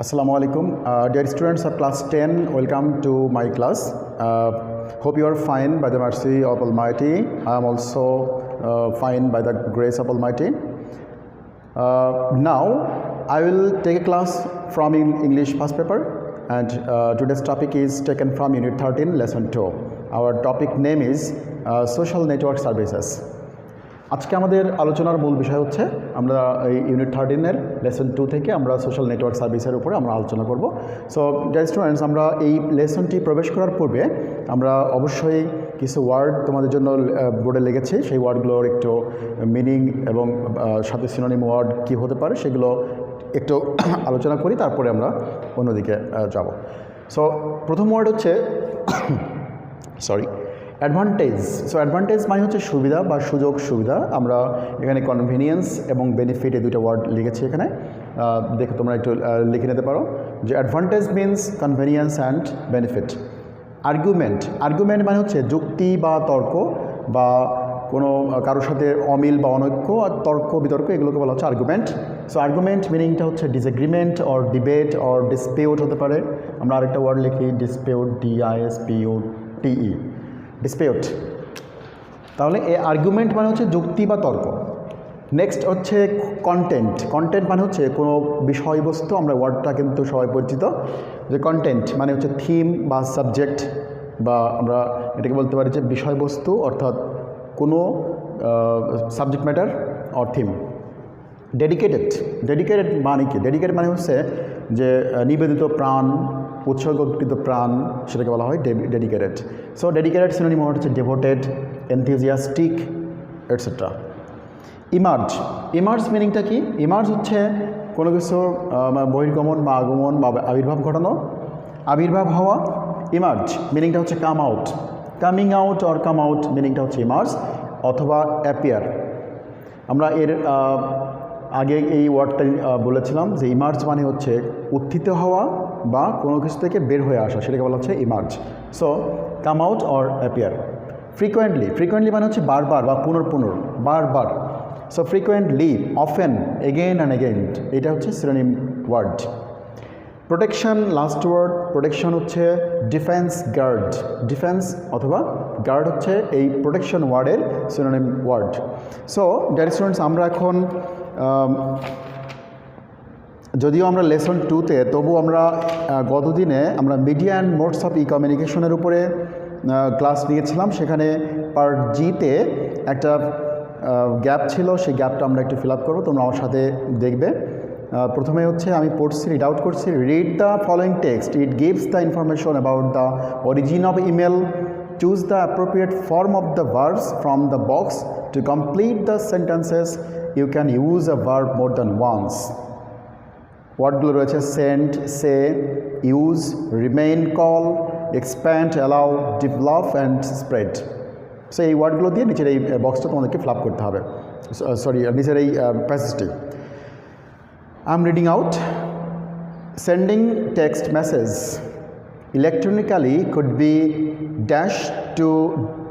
Assalamu alaikum. Dear students of class 10, welcome to my class. Hope you are fine by the mercy of Almighty. I am also fine by the grace of Almighty. Now, I will take a class from English first paper, and today's topic is taken from Unit 13, Lesson 2. Our topic name is Social Network Services. আজকে আমাদের আলোচনার মূল বিষয় হচ্ছে আমরা এই unit 13-এর lesson 2 থেকে আমরা সোশ্যাল নেটওয়ার্ক সার্ভিসের উপরে আমরা আলোচনা করব। সো ডিয়ার স্টুডেন্টস, আমরা এই লেসনটি প্রবেশ করার পূর্বে আমরা অবশ্যই কিছু ওয়ার্ড তোমাদের জন্য বোর্ডে লিখেছি। সেই ওয়ার্ডগুলোর একটু মিনিং এবং সাথে সিনোনিম ওয়ার্ড কী হতে পারে সেগুলো একটু আলোচনা করি, তারপরে আমরা অন্যদিকে যাব। সো প্রথম ওয়ার্ড হচ্ছে অ্যাডভান্টেজ। সো অ্যাডভান্টেজ মানে হচ্ছে সুবিধা বা সুযোগ সুবিধা। আমরা এখানে কনভিনিয়েন্স এবং বেনিফিট এই দুটো ওয়ার্ড লিখেছি এখানে, দেখো তোমরা একটু লিখে নিতে পারো যে advantage means convenience and benefit. Argument মানে হচ্ছে যুক্তি বা তর্ক বা কোনো কারোর সাথে অমিল বা অনৈক্য আর তর্ক বিতর্ক, এগুলোকে বলা হচ্ছে আর্গুমেন্ট। সো আর্গুমেন্ট মিনিংটা হচ্ছে disagreement or debate or dispute হতে পারে। আমরা আরেকটা ওয়ার্ড লিখি ডিসপিউট, DISPUTE, ডিসপিউট। তাহলে এই আর্গুমেন্ট মানে হচ্ছে যুক্তি বা তর্ক। নেক্সট হচ্ছে কন্টেন্ট মানে হচ্ছে কোনো বিষয়বস্তু। আমরা ওয়ার্ডটা কিন্তু সবাই পরিচিত যে কন্টেন্ট মানে হচ্ছে থিম বা সাবজেক্ট, বা আমরা এটাকে বলতে পারি যে বিষয়বস্তু, অর্থাৎ কোনো subject matter or theme. Dedicated মানে কি? ডেডিকেটেড মানে হচ্ছে যে নিবেদিত প্রাণ, উৎসর্গকৃত প্রাণ, সেটাকে বলা হয় ডেডিকেটেড। সো ডেডিকেটেড সিনোনিম হচ্ছে ডেভোটেড, এনথিউজিয়াস্টিক, এটসেট্রা। ইমার্জ মিনিংটা কি? ইমার্জ হচ্ছে কোনো কিছু বহির্গমন বা আগমন বা আবির্ভাব ঘটানো, আবির্ভাব হওয়া। ইমার্জ মিনিংটা হচ্ছে coming out or come out মিনিংটা হচ্ছে ইমার্জ, অথবা অ্যাপিয়ার। আমরা এর আগে এই ওয়ার্ডটা বলেছিলাম যে ইমার্জ মানে হচ্ছে উত্থিত হওয়া বা কোনো কিছু থেকে বের হয়ে আসা, সেটাকে বলা হচ্ছে emerge. So come out or appear. Frequently মানে হচ্ছে বারবার বা বারবার। So frequently, often, again and again, এটা হচ্ছে synonym word. Protection, last word. Protection হচ্ছে ডিফেন্স অথবা গার্ড হচ্ছে এই প্রোটেকশন ওয়ার্ডের synonym word. So dear students, আমরা এখন যদিও আমরা লেসন 2-তে, তবু আমরা গত দিনে আমরা মিডিয়া অ্যান্ড মোডস অফ কমিউনিকেশনের উপরে ক্লাস নিয়েছিলাম। সেখানে পার্ট G-তে একটা গ্যাপ ছিল, সেই গ্যাপটা আমরা একটু ফিল আপ করবো, তোমরা আমার সাথে দেখবে। প্রথমে হচ্ছে আমি পড়ছি, রিড আউট করছি। Read the following text, it gives the information about the origin of email. Choose the appropriate form of the verbs from the box to complete the sentences. You can use a verb more than once. ওয়ার্ডগুলো রয়েছে send, say, use, remain, call, expand, allow, develop and spread. So এই ওয়ার্ডগুলো দিয়ে নিচের এই বক্সটা তোমাদেরকে fill up করতে হবে, নিচের এই প্যাসেজটি। I am reading out. Sending text message electronically could be dash to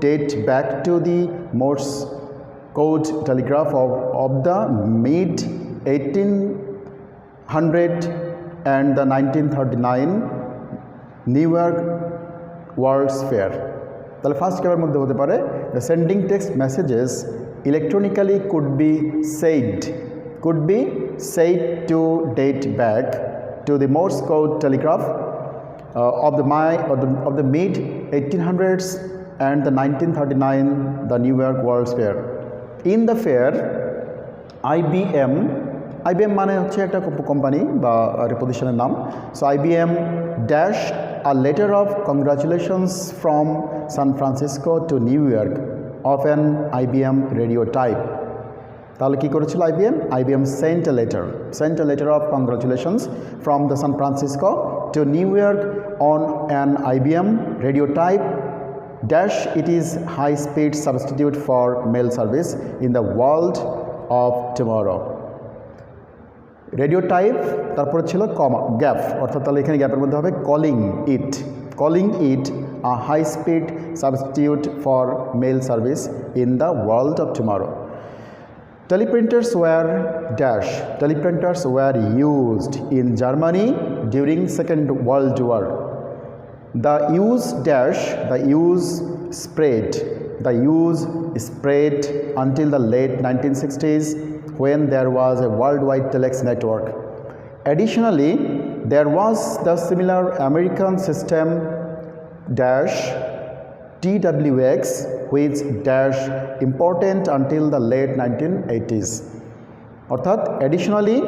date back to the Morse code telegraph of the mid 1800 and the 1939 New York World's Fair. তাহলে ফার্স্ট গ্যাপের মধ্যে হতে পারে the sending text messages electronically could be said to date back to the Morse code telegraph of the mid 1800s and the 1939 the New York World's Fair. In the fair, IBM মানে হচ্ছে একটা company বা প্রতিষ্ঠানের নাম। So IBM dash a letter of congratulations from San Francisco to New York of an IBM radio type. তাহলে কী করেছিল IBM sent a letter of congratulations from the San Francisco to New York on an IBM radio type dash it is high speed substitute for mail service in the world of tomorrow. Radio type, তারপরে ছিল কমা, gap, অর্থাৎ তাহলে এখানে গ্যাপের মধ্যে হবে calling it a high speed substitute for mail service in the world of tomorrow. Teleprinters were dash. Teleprinters were used in Germany during Second World War. The use dash, the use spread. The use spread until the late 1960s when there was a worldwide telex network. Additionally, there was the similar American system dash TWX which dash important until the late 1980s. অর্থাৎ additionally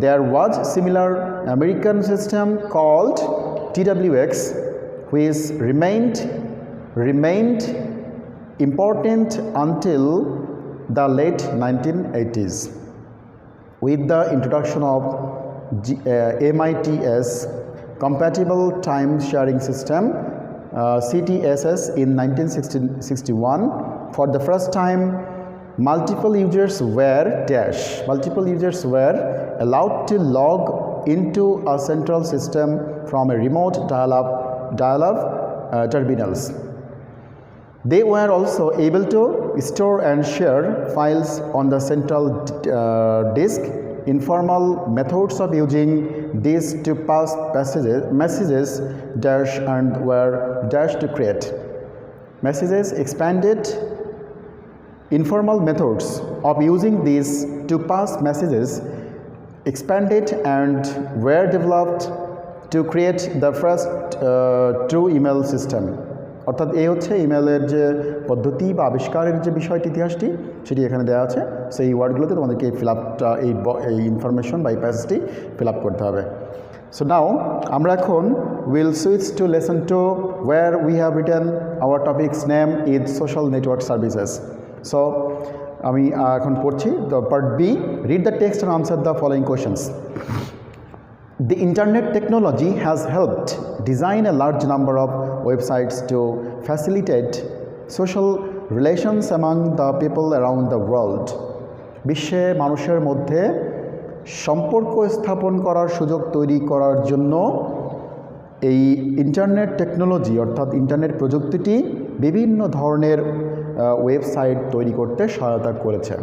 there was similar American system called TWX which remained important until the late 1980s. With the introduction of MITS compatible time sharing system CTSS in 1961, for the first time multiple users were allowed to log into a central system from a remote dial-up terminals. They were also able to store and share files on the central disk. Informal methods of using these to pass messages dash and were dash to create messages expanded. Informal methods of using these to pass messages expanded and were developed to create the first true email system. অর্থাৎ এই হচ্ছে ইমেলের যে পদ্ধতি বা আবিষ্কারের যে বিষয়টি ইতিহাসটি সেটি এখানে দেওয়া আছে। সেই ওয়ার্ডগুলোতে তোমাদেরকে এই ফিলআপটা এই ইনফরমেশন বা এই প্যাসেজটি ফিল আপ করতে হবে। সো নাও আমরা এখন will switch to lesson 2 where we have written our topics name is social network services. So আমি এখন পড়ছি the part B, read the text and answer the following questions. The internet technology has helped design a large number of websites to facilitate social relations among the people around the world. বিশ্বে মানুষের মধ্যে সম্পর্ক স্থাপন করার সুযোগ তৈরি করার জন্য এই ইন্টারনেট টেকনোলজি অর্থাৎ ইন্টারনেট প্রযুক্তিটি বিভিন্ন ধরনের ওয়েবসাইট তৈরি করতে সহায়তা করেছে।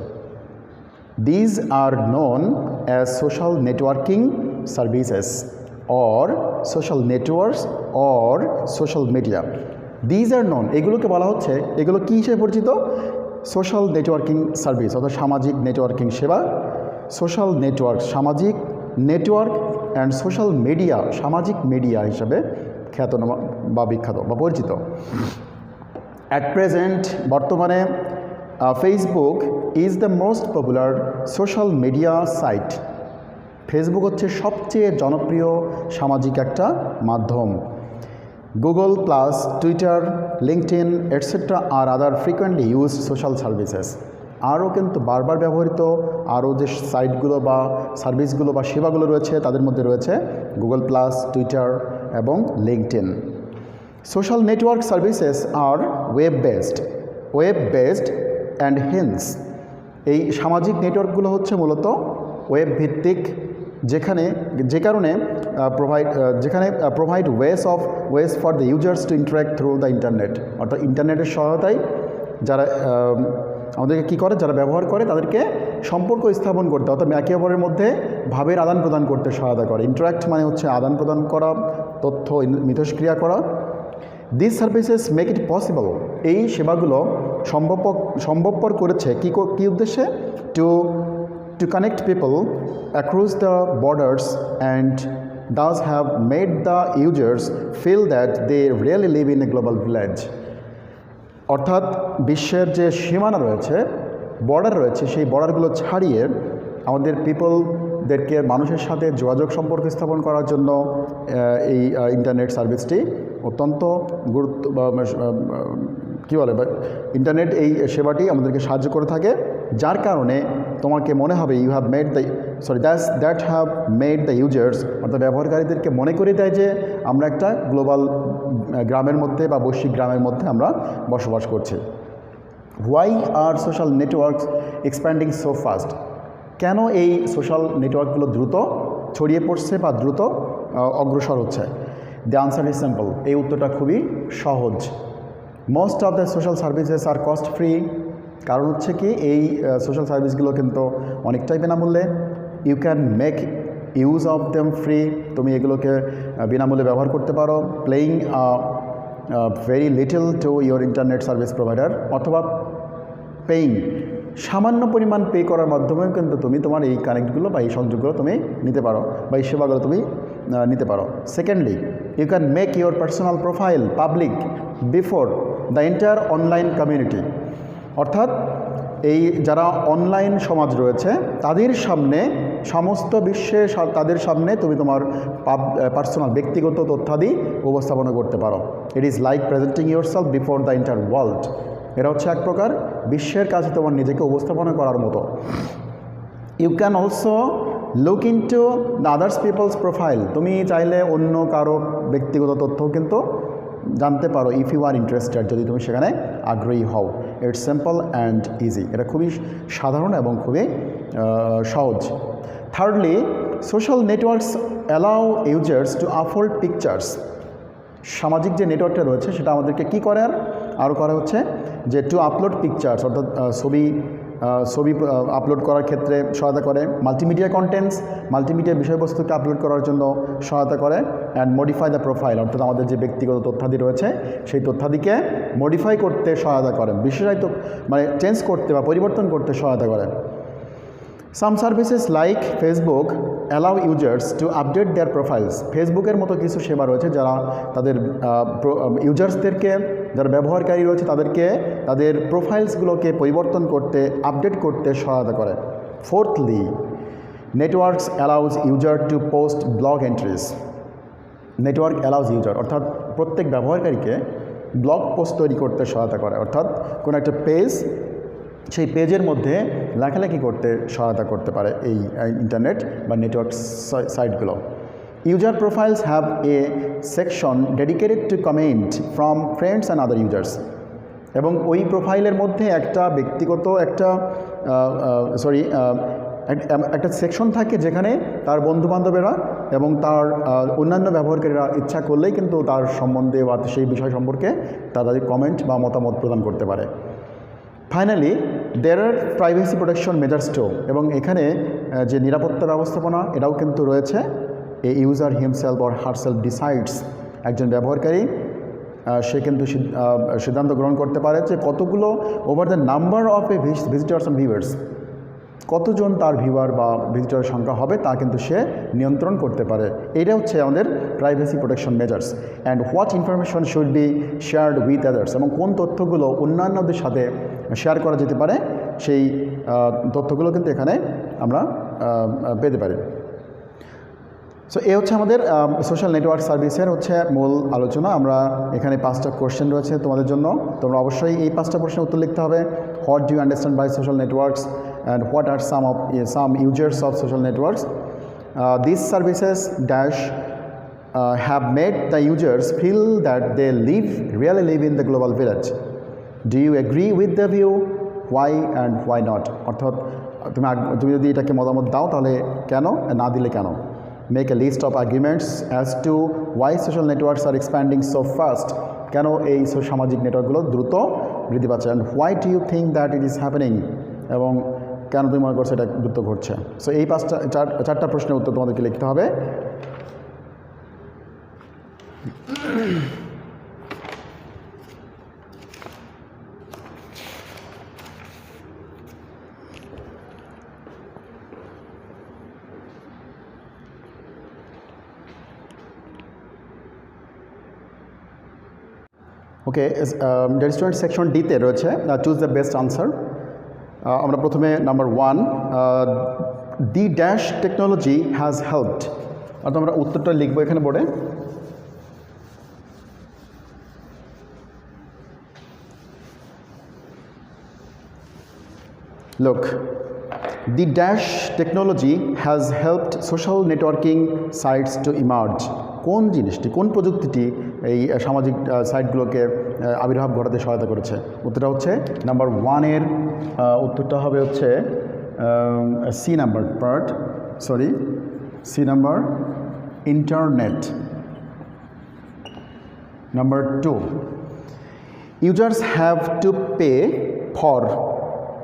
These are known as social networking services or social networks or social media. These are known, এগুলোকে বলা হচ্ছে, এগুলো কী হিসেবে পরিচিত? সোশ্যাল নেটওয়ার্কিং সার্ভিস অর্থাৎ সামাজিক নেটওয়ার্কিং সেবা, সোশ্যাল নেটওয়ার্ক সামাজিক নেটওয়ার্ক অ্যান্ড সোশ্যাল মিডিয়া সামাজিক মিডিয়া হিসাবে খ্যাতনামা বা বিখ্যাত বা পরিচিত। অ্যাট প্রেজেন্ট বর্তমানে Facebook is the most popular social media site. Facebook হচ্ছে সবচেয়ে জনপ্রিয় সামাজিক একটা মাধ্যম। Google plus, Twitter, LinkedIn etcetera আর other frequently used social services. আরও কিন্তু বারবার ব্যবহৃত আরও যে সাইটগুলো বা সার্ভিসগুলো বা সেবাগুলো রয়েছে তাদের মধ্যে রয়েছে গুগল প্লাস, টুইটার এবং LinkedIn. Social network services are web based and hence এই সামাজিক নেটওয়ার্কগুলো হচ্ছে মূলত ওয়েব ভিত্তিক, যে কারণে provide ways for the users to interact through the internet. অর্থাৎ ইন্টারনেটের সহায়তায় যারা আমাদেরকে কী করে, যারা ব্যবহার করে তাদেরকে সম্পর্ক স্থাপন করতে অর্থাৎ একে অপরের মধ্যে ভাবের আদান প্রদান করতে সহায়তা করে। ইন্টারাক্ট মানে হচ্ছে আদান প্রদান করা, তথ্য মিথস্ক্রিয়া করা। This services make it possible, এই সেবাগুলো সম্ভবপর করেছে কী উদ্দেশ্যে? to connect people across the borders and thus have made the users feel that they really live in a global village. অর্থাৎ বিশ্বের যে সীমানা রয়েছে, বর্ডার রয়েছে, সেই বর্ডারগুলো ছাড়িয়ে আমাদের পিপলদেরকে মানুষের সাথে যোগাযোগ সম্পর্ক স্থাপন করার জন্য এই ইন্টারনেট সার্ভিসটি অত্যন্ত ইন্টারনেট এই সেবাটি আমাদেরকে সাহায্য করে থাকে, যার কারণে তোমাকে মনে হবে that have made the users অর্থাৎ ব্যবহারকারীদেরকে মনে করে দেয় যে আমরা একটা গ্লোবাল গ্রামের মধ্যে বা বৈশ্বিক গ্রামের মধ্যে আমরা বসবাস করছি। Why are social networks expanding so fast? কেন এই সোশ্যাল নেটওয়ার্কগুলো দ্রুত ছড়িয়ে পড়ছে বা দ্রুত অগ্রসর হচ্ছে? দ্য আনসার ইজ সিম্পল, এই উত্তরটা খুবই সহজ। Most of the social services are cost free কারণ হচ্ছে কি এই সোশ্যাল সার্ভিসগুলো কিন্তু অনেকটাই বিনামূল্যে। You can make use of them free, তুমি এগুলোকে বিনামূল্যে ব্যবহার করতে পারো। Playing very little to your internet service provider, অথবা পেইং সামান্য পরিমাণ পে করার মাধ্যমেও কিন্তু তুমি তোমার এই কানেক্টগুলো বা এই সংযোগগুলো তুমি নিতে পারো বা এই সেবাগুলো তুমি নিতে পারো। Secondly, you can make your personal profile public before the entire online community, অর্থাৎ এই যারা অনলাইন সমাজ রয়েছে তাদের সামনে, সমস্ত বিশ্বে তাদের সামনে তুমি তোমার পার্সোনাল ব্যক্তিগত তথ্যাদি উপস্থাপনা করতে পারো। It is like presenting your self before the entire world. এটা হচ্ছে এক প্রকার বিশ্বের কাছে তোমার নিজেকে উপস্থাপনা করার মতো। You can also look into the others peoples profile, তুমি চাইলে অন্য কারো ব্যক্তিগত তথ্যও কিন্তু জানতে পারো ইফ ইউ আর ইন্টারেস্টেড, যদি তুমি সেখানে আগ্রহী হও। ইটস সিম্পল অ্যান্ড ইজি, এটা খুবই সাধারণ এবং খুবই সহজ। Thirdly, social networks allow users two upload pictures. সামাজিক যে নেটওয়ার্কটা রয়েছে সেটা আমাদেরকে কী করে আরও করা হচ্ছে যে টু আপলোড পিকচার্স, অর্থাৎ ছবি আপলোড করার ক্ষেত্রে সহায়তা করে। মাল্টিমিডিয়া কন্টেন্টস, মাল্টিমিডিয়া বিষয়বস্তুকে আপলোড করার জন্য সহায়তা করে। অ্যান্ড মডিফাই দ্য প্রোফাইল, অর্থাৎ আমাদের যে ব্যক্তিগত তথ্যাদি রয়েছে সেই তথ্যাদিকে মডিফাই করতে সহায়তা করে, বিশেষায়িত মানে চেঞ্জ করতে বা পরিবর্তন করতে সহায়তা করে। Some services like Facebook allow users to update their profiles. ফেসবুকের মতো কিছু সেবা রয়েছে যারা তাদের ইউজার্সদেরকে, যারা ব্যবহারকারী রয়েছে তাদেরকে তাদের প্রোফাইলসগুলোকে পরিবর্তন করতে, আপডেট করতে সহায়তা করে। Fourthly, networks allows user to post blog entries. Network allows user অর্থাৎ প্রত্যেক ব্যবহারকারীকে ব্লগ পোস্ট তৈরি করতে সহায়তা করে, অর্থাৎ কোনো একটা পেজ, সেই পেজের মধ্যে লেখালেখি করতে সহায়তা করতে পারে এই ইন্টারনেট বা নেটওয়ার্ক সাইটগুলো। User profiles have a section dedicated to comment from friends and other users, এবং ওই প্রোফাইলের মধ্যে একটা ব্যক্তিগত একটা সেকশন থাকে যেখানে তার বন্ধুবান্ধবেরা এবং তার অন্যান্য ব্যবহারকারীরা ইচ্ছা করলেই কিন্তু তার সম্বন্ধে বা সেই বিষয় সম্পর্কে তাদের কমেন্ট বা মতামত প্রদান করতে পারে। Finally, there are privacy protection measures too, এবং এখানে যে নিরাপত্তা ব্যবস্থাপনা এটাও কিন্তু রয়েছে। A user himself or herself decides, একজন ব্যবহারকারী সে কিন্তু সিদ্ধান্ত গ্রহণ করতে পারে যে কতগুলো over the number of A visitors and viewers, কতজন তার ভিউয়ার বা ভিজিটরের সংখ্যা হবে তা কিন্তু সে নিয়ন্ত্রণ করতে পারে। এটা হচ্ছে আমাদের privacy protection measures. And what information should be shared with others, এবং কোন তথ্যগুলো অন্যান্যদের সাথে শেয়ার করা যেতে পারে সেই তথ্যগুলো কিন্তু এখানে আমরা পেতে পারি। সো এ হচ্ছে আমাদের সোশ্যাল নেটওয়ার্ক সার্ভিসের মূল আলোচনা। আমরা এখানে 5টা কোশ্চেন রয়েছে তোমাদের জন্য, তোমরা অবশ্যই এই 5টা প্রশ্নের উত্তর লিখতে হবে। What do you understand by social networks and what are some users of social networks? These services have made the users feel that they really live in the global village. Do you agree with the view? Why and why not? অর্থাৎ তুমি যদি এটাকে মতামত দাও তাহলে কেন, না দিলে কেন? Make a list of arguments as to why social networks are expanding so fast. কেন এই সামাজিক নেটওয়ার্কগুলো দ্রুত বৃদ্ধি পাচ্ছে? And why do you think that it is happening? এবং কেন তুমি মনে করছো এটা দ্রুত ঘটছে? সো এই 4টা প্রশ্নের উত্তর তোমাদেরকে লিখতে হবে। ওকে, স্টুডেন্ট সেকশন ডিতে রয়েছে চুজ দ্য বেস্ট আনসার। আমরা প্রথমে number 1, the dash technology has helped, অর্থাৎ আমরা উত্তরটা লিখবো এখানে বোর্ডে। Look, the dash technology has helped social networking sites to emerge. কোন জিনিসটি, কোন প্রযুক্তিটি এই সামাজিক সাইটগুলোকে আবির্ভাব ঘটাতে সহায়তা করেছে? উত্তরটা হচ্ছে নাম্বার 1-এর উত্তরটা হবে হচ্ছে C number internet. Number 2, users have to pay for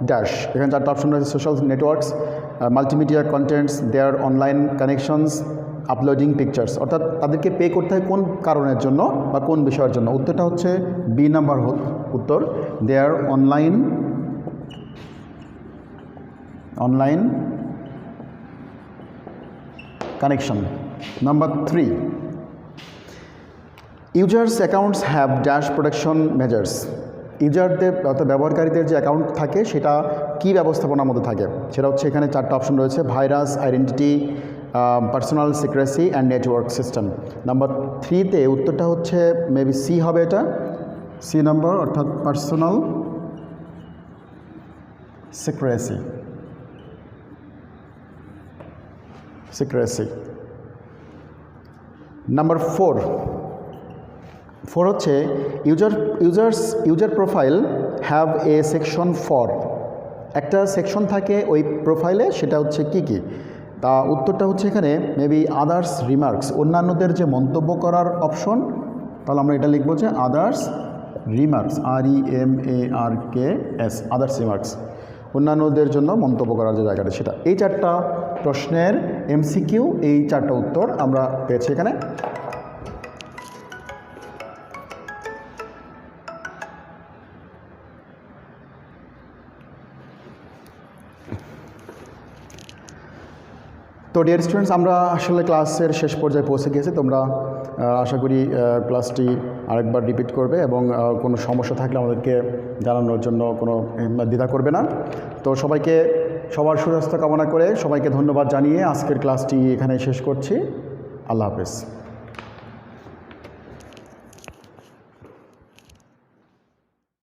dash. এখানে 4টা অপশন রয়েছে: social networks, multimedia contents, their online connections, uploading pictures. অর্থাৎ তাদেরকে পে করতে হয় কোন কারণের জন্য বা কোন বিষয়ের জন্য। উত্তরটা হচ্ছে বি নাম্বার উত্তর, there online connection. Number 3, users accounts have dash protection measures. ইউজারদের অর্থাৎ ব্যবহারকারীদের যে অ্যাকাউন্ট থাকে সেটা কী ব্যবস্থাপনার মধ্যে থাকে, সেটা হচ্ছে এখানে 4টা অপশন রয়েছে: virus, identity, personal secrecy and network system. Number 3তে উত্তরটা হচ্ছে মেবি সি হবে, এটা সি নাম্বার, অর্থাৎ পার্সোনাল সিক্রেসি। নাম্বার 4 হচ্ছে user profile have a section for. একটা সেকশন থাকে ওই প্রোফাইলে, সেটা হচ্ছে কি কি? তা উত্তরটা হচ্ছে এখানে মেবি আদার্স রিমার্কস, অন্যান্যদের যে মন্তব্য করার অপশন। তাহলে আমরা এটা লিখবো যে others remarks, REMARKS, others remarks, অন্যান্যদের জন্য মন্তব্য করার যে জায়গাটা সেটা। এই 4টা প্রশ্নের MCQ, এই 4টা উত্তর আমরা পেয়েছি এখানে। তো ডিয়ার স্টুডেন্টস, আমরা আসলে ক্লাসের শেষ পর্যায়ে পৌঁছে গিয়েছি। তোমরা আশা করি ক্লাসটি আরেকবার রিপিট করবে এবং কোনো সমস্যা থাকলে আমাদেরকে জানানোর জন্য কোনো দ্বিধা করবে না। তো সবার সুস্বাস্থ্য কামনা করে সবাইকে ধন্যবাদ জানিয়ে আজকের ক্লাসটি এখানে শেষ করছি। আল্লাহ হাফেজ।